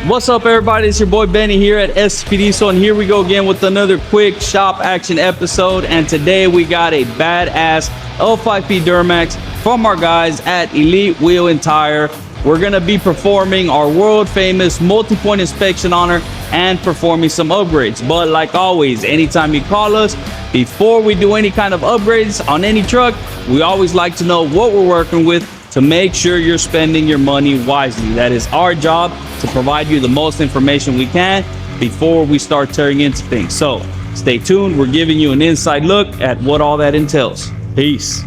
What's up, everybody? It's your boy Benny here at STP Diesel, and here we go again with another quick shop action episode. And today we got a badass L5P Duramax from our guys at Elite Wheel and Tire. We're gonna be performing our world famous multi-point inspection on her and performing some upgrades. But like always, anytime you call us, before we do any kind of upgrades on any truck, we always like to know what we're working with to make sure you're spending your money wisely. That is our job, to provide you the most information we can before we start tearing into things. So stay tuned. We're giving you an inside look at what all that entails. Peace.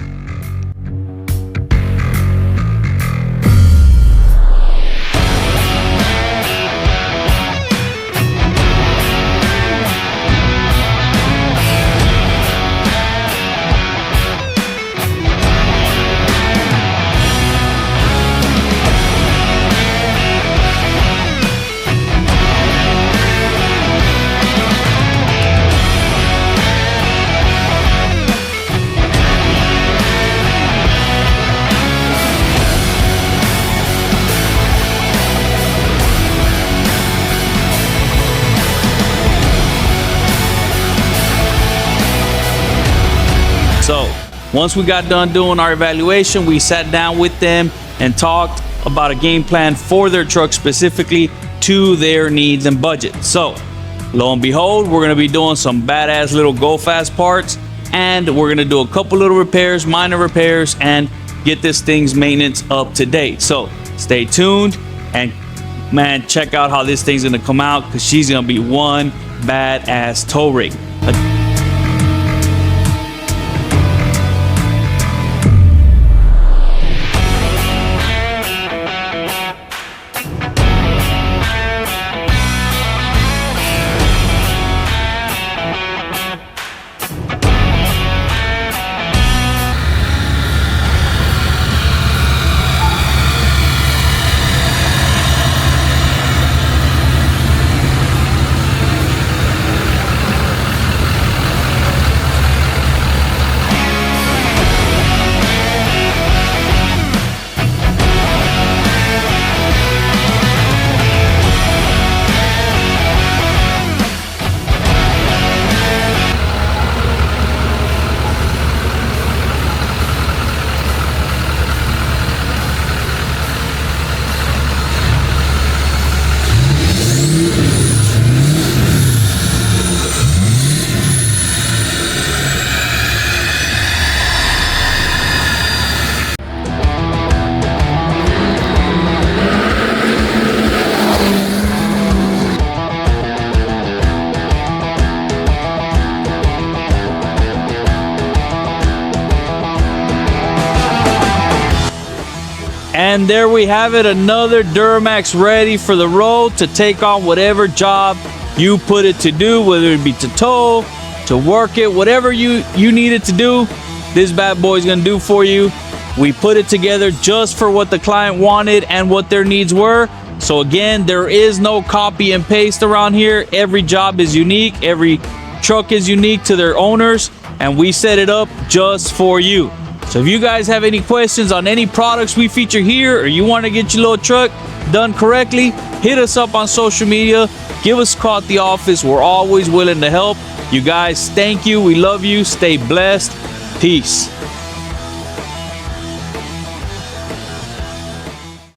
So once we got done doing our evaluation, we sat down with them and talked about a game plan for their truck, specifically to their needs and budget. So lo and behold, we're gonna be doing some badass little go fast parts, and we're gonna do a couple little repairs, minor repairs, and get this thing's maintenance up to date. So stay tuned, and man, check out how this thing's gonna come out, because she's gonna be one badass tow rig. And there we have it, another Duramax ready for the road to take on whatever job you put it to do, whether it be to tow, to work it, whatever you need it to do, this bad boy is gonna do for you. We put it together just for what the client wanted and what their needs were. So again, there is no copy and paste around here. Every job is unique, every truck is unique to their owners, and we set it up just for you. So if you guys have any questions on any products we feature here, or you want to get your little truck done correctly, hit us up on social media. Give us a call at the office. We're always willing to help. You guys, thank you. We love you. Stay blessed. Peace.